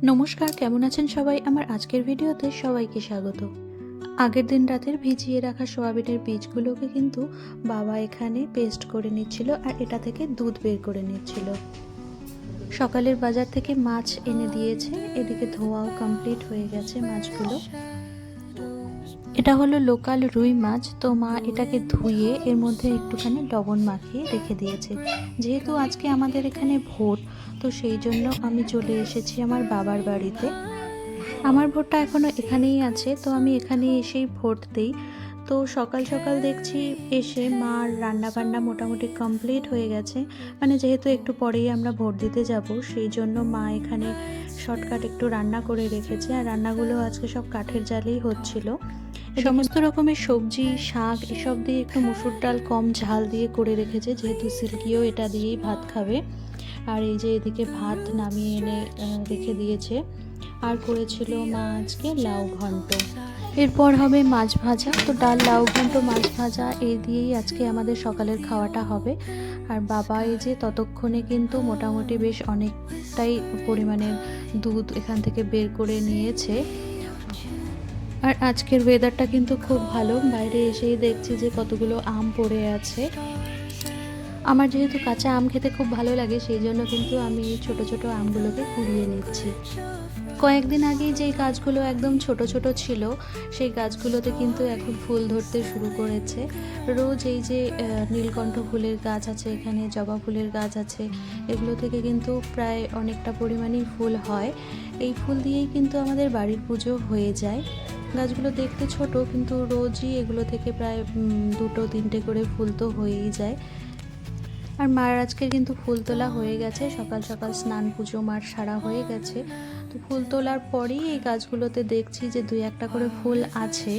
নমস্কার, কেমন আছেন সবাই? আমার আজকের ভিডিওতে সবাইকে স্বাগত। আগের দিন রাতের ভিজিয়ে রাখা সোয়াবিনের বীজগুলোকে কিন্তু বাবা এখানে পেস্ট করে নিচ্ছিল আর এটা থেকে দুধ বের করে নিচ্ছিল। সকালের বাজার থেকে মাছ এনে দিয়েছে, এদিকে ধোয়াও কমপ্লিট হয়ে গেছে মাছগুলো। এটা হলো লোকাল রুই মাছ। তো মা এটাকে ধুয়ে এর মধ্যে একটুখানি লবণ মাখিয়ে রেখে দিয়েছে। যেহেতু আজকে আমাদের এখানে ভোট, তো সেই জন্য আমি চলে এসেছি আমার বাবার বাড়িতে। আমার ভোটটা এখনও এখানেই আছে, তো আমি এখানে এসেই ভোট দিই। তো সকাল সকাল দেখছি এসে মার রান্নাবান্না মোটামুটি কমপ্লিট হয়ে গেছে। মানে যেহেতু একটু পরেই আমরা ভোট দিতে যাব, সেই জন্য মা এখানে শর্টকাট একটু রান্না করে রেখেছে। আর রান্নাগুলো আজকে সব কাঠের জালেই হচ্ছিল। সমস্ত রকমের সবজি, শাক এসব দিয়ে একটু মুসুর ডাল কম ঝাল দিয়ে করে রেখেছে, যেহেতু সিল্কিও এটা দিয়েই ভাত খাবে। আর এই যে এদিকে ভাত নামিয়ে এনে রেখে দিয়েছে। আর করেছিল মা আজকে লাউ ঘন্ট। এরপর হবে মাছ ভাজা। তো ডাল, লাউ ঘন্ট, মাছ ভাজা এই দিয়েই আজকে আমাদের সকালের খাওয়াটা হবে। আর বাবা এই যে ততক্ষণে কিন্তু মোটামুটি বেশ অনেকটাই পরিমাণের দুধ এখান থেকে বের করে নিয়েছে। আর আজকের ওয়েদারটা কিন্তু খুব ভালো। বাইরে এসেই দেখছি যে কতগুলো আম পড়ে আছে। আমার যেহেতু কাঁচা আম খেতে খুব ভালো লাগে, সেই জন্য কিন্তু আমি ছোট ছোট আমগুলোকে কুড়িয়ে নিচ্ছি। কয়েকদিন আগেই যেই গাছগুলো একদম ছোট ছোট ছিল, সেই গাছগুলোতে কিন্তু এখন ফুল ধরতে শুরু করেছে। রোজ এই যে নীলকণ্ঠ ফুলের গাছ আছে, এখানে জবা ফুলের গাছ আছে, এগুলো থেকে কিন্তু প্রায় অনেকটা পরিমাণেই ফুল হয়। এই ফুল দিয়েই কিন্তু আমাদের বাড়ির পুজো হয়ে যায়। গাছগুলো দেখতে ছোট, কিন্তু রোজই এগুলো থেকে প্রায় 2-3টে করে ফুল তো হয়েই যায়। আর মার আজকে কিন্তু ফুল তোলা হয়ে গেছে। সকাল সকাল স্নান পুজো মার সারা হয়ে গেছে। তো ফুল তোলার পরেই এই গাছগুলোতে দেখছি যে 2-1টা করে ফুল আছে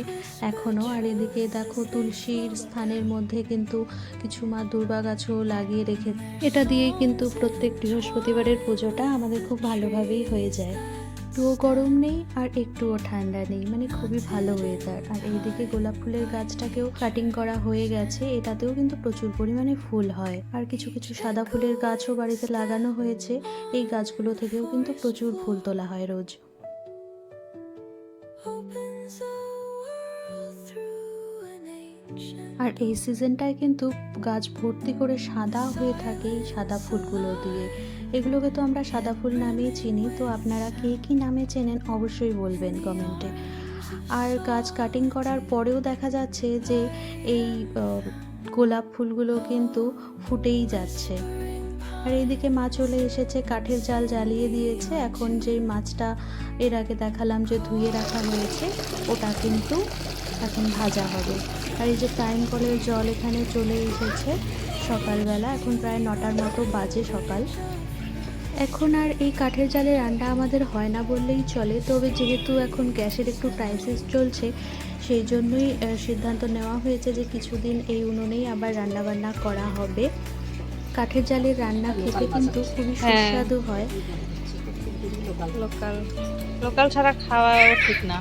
এখনও। আর এদিকে দেখো তুলসীর স্থানের মধ্যে কিন্তু কিছু মা দুর্বা গাছও লাগিয়ে রেখে, এটা দিয়েই কিন্তু প্রত্যেক বৃহস্পতিবারের পুজোটা আমাদের খুব ভালোভাবেই হয়ে যায়। একটুও গরম নেই আর একটুও ঠান্ডা নেই, মানে খুবই ভালো ওয়েদার। আর এইদিকে গোলাপ ফুলের গাছটাকেও কাটিং করা হয়ে গেছে, এটাতেও কিন্তু প্রচুর পরিমাণে ফুল হয়। আর কিছু কিছু সাদা ফুলের গাছও বাড়িতে লাগানো হয়েছে, এই গাছগুলো থেকেও কিন্তু প্রচুর ফুল তোলা হয় রোজ। আর এই সিজনটায় কিন্তু গাছ ভর্তি করে সাদা হয়ে থাকে এই সাদা ফুলগুলো দিয়ে। এগুলোকে তো আমরা সাদা ফুল নামেই চিনি। তো আপনারা কে কী নামে চেনেন অবশ্যই বলবেন কমেন্টে। আর গাছ কাটিং করার পরেও দেখা যাচ্ছে যে এই গোলাপ ফুলগুলো কিন্তু ফুটেই যাচ্ছে। আর এইদিকে মা চলে এসেছে, কাঠের জাল জ্বালিয়ে দিয়েছে। এখন যেই মাছটা এর আগে দেখালাম যে ধুয়ে রাখা হয়েছে, ওটা কিন্তু এখন ভাজা হবে। আর এই যে টাইম কলের জল এখানে চলে এসেছে সকালবেলা, এখন প্রায় 9টার মতো বাজে সকাল। এখন আর এই কাঠের জালে রান্না আমাদের হয় না বললেই চলে। তবে যেহেতু এখন গ্যাসের একটু ক্রাইসিস চলছে, সেই জন্যই সিদ্ধান্ত নেওয়া হয়েছে যে কিছুদিন এই উনুনেই আবার রান্নাবান্না করা হবে। কাঠের জালের রান্না খেতে কিন্তু খুবই সুস্বাদু হয়। লোকাল লোকাল ছাড়া খাওয়াও ঠিক না।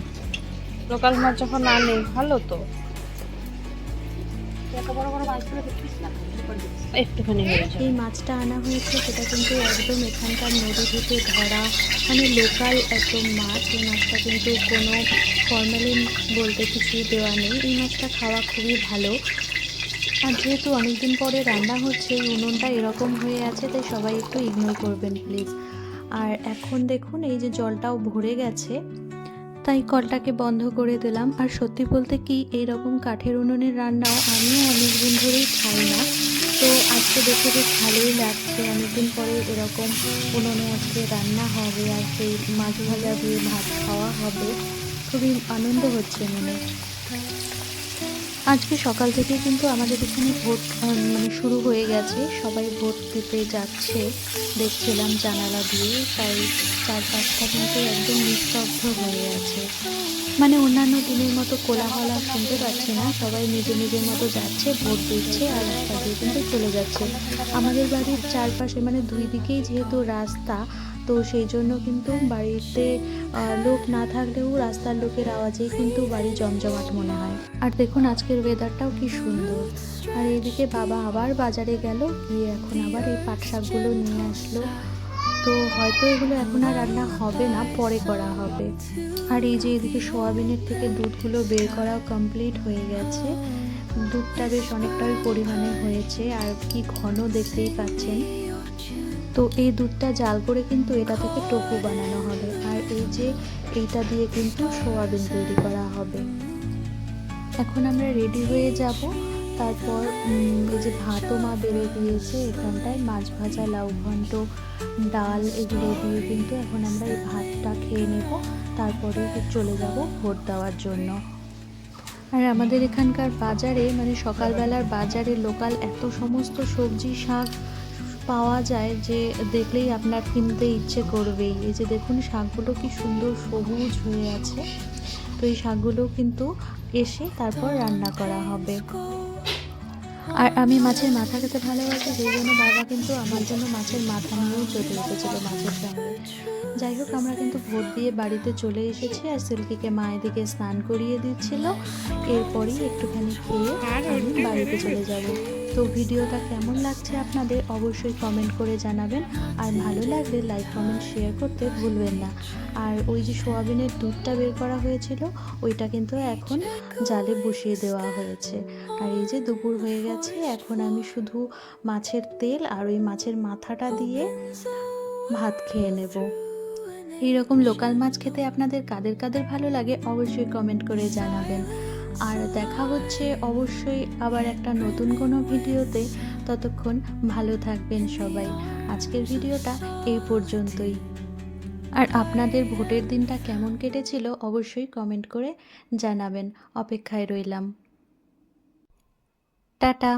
লোকাল মাছ যখন আনে ভালো তো একটুখানি হয়ে যায়। এই মাছটা আনা হয়েছে সেটা কিন্তু একদম এখানকার নদী থেকে ধরা, মানে লোকাল একদম মাছ। এই মাছটা কিন্তু কোনো ফরমালিন বলতে কিছু দেওয়া নেই। এই মাছটা খাওয়া খুবই ভালো। আর যেহেতু অনেকদিন পরে রান্না হচ্ছে, এই উনুনটা এরকম হয়ে আছে, তাই সবাই একটু ইগনোর করবেন প্লিজ। আর এখন দেখুন এই যে জলটাও ভরে গেছে, তাই কলটাকে বন্ধ করে দিলাম। আর সত্যি বলতে কি, এইরকম কাঠের উনুনের রান্নাও আমিও অনেকদিন ধরেই খাই না। তো আজকে দেখে বেশ ভালোই লাগছে, অনেকদিন পরে এরকম উনুনে আজকে রান্না হবে আর সেই মাছ ভাজা দিয়ে ভাত খাওয়া হবে। খুবই আনন্দ হচ্ছে মনে। আজকে সকাল থেকে কিন্তু আমাদের এখানে ভোট মানে শুরু হয়ে গেছে, সবাই ভোট দিতে যাচ্ছে দেখছিলাম জানালা দিয়ে। তাই চারপাশটা কিন্তু একদম নিস্তব্ধ হয়ে আছে, মানে অন্যান্য দিনের মতো কোলাহল আর শুনতে পাচ্ছি না। সবাই নিজের নিজের মতো যাচ্ছে, ভোট দিচ্ছে আর রাস্তা দিয়ে কিন্তু চলে যাচ্ছে। আমাদের বাড়ির চারপাশে মানে দুই দিকেই যেহেতু রাস্তা, তো সেই জন্য কিন্তু বাড়িতে লোক না থাকলেও রাস্তার লোকের আওয়াজেই কিন্তু বাড়ি জমজমাট মনে হয়। আর দেখুন আজকের ওয়েদারটাও কি সুন্দর। আর এইদিকে বাবা আবার বাজারে গেল, গিয়ে এখন আবার এই পাট শাকগুলো নিয়ে আসলো। তো হয়তো এগুলো এখন আর রান্না হবে না, পরে করা হবে। আর এই যে এদিকে সোয়াবিনের থেকে দুধগুলো বের করাও কমপ্লিট হয়ে গেছে। দুধটা বেশ অনেকটাই পরিমাণে হয়েছে আর কি ঘন দেখতেই পাচ্ছেন। তো এই দুধটা জাল করে কিন্তু এটা থেকে টোফু বানানো হবে, আর এই যে এইটা দিয়ে কিন্তু সোয়াবিন তৈরি করা হবে। এখন আমরা রেডি হয়ে যাব। তারপর এই যে ভাতও মা বেড়ে দিয়েছে এখানটায়, মাছ ভাজা, লাউ ঘন্ট, ডাল এগুলো দিয়ে কিন্তু এখন আমরা এই ভাতটা খেয়ে নেব। তারপরে চলে যাব ভোট দেওয়ার জন্য। আর আমাদের এখানকার বাজারে মানে সকালবেলার বাজারে লোকাল এত সমস্ত সবজি শাক পাওয়া যায় যে দেখলেই আপনার কিনতে ইচ্ছে করবেই। এই যে দেখুন শাকগুলো কি সুন্দর সবুজ হয়ে আছে। তো এই শাকগুলো কিন্তু এসে তারপর রান্না করা হবে। আর আমি মাছের মাথা খেতে ভালোবাসি, সেই জন্য বাবা কিন্তু আমার জন্য মাছের মাথা নিয়েও চলে এসেছিলো মাছের সঙ্গে। যাই হোক, আমরা কিন্তু ভোট দিয়ে বাড়িতে চলে এসেছি আর সিল্কিকে মা এদিকে স্নান করিয়ে দিচ্ছিল। এরপরই একটুখানি খেয়ে আমি বাড়িতে চলে যাব। তো ভিডিওটা কেমন লাগছে আপনাদের অবশ্যই কমেন্ট করে জানাবেন, আর ভালো লাগলে লাইক কমেন্ট শেয়ার করতে ভুলবেন না। আর ওই যে সোয়াবিনের দুধটা বের করা হয়েছিল ওইটা কিন্তু এখন জালে বসিয়ে দেওয়া হয়েছে। আর এই যে দুপুর হয়ে গেছে, এখন আমি শুধু মাছের তেল আর ওই মাছের মাথাটা দিয়ে ভাত খেয়ে নেব। এইরকম লোকাল মাছ খেতে আপনাদের কাদের কাদের ভালো লাগে অবশ্যই কমেন্ট করে জানাবেন। আর দেখা হচ্ছে অবশ্যই আবার একটা নতুন কোনো ভিডিওতে। ততক্ষণ ভালো থাকবেন সবাই। আজকের ভিডিওটা এই পর্যন্তই। আর আপনাদের ভোটের দিনটা কেমন কেটেছিল অবশ্যই কমেন্ট করে জানাবেন। অপেক্ষায় রইলাম। টাটা।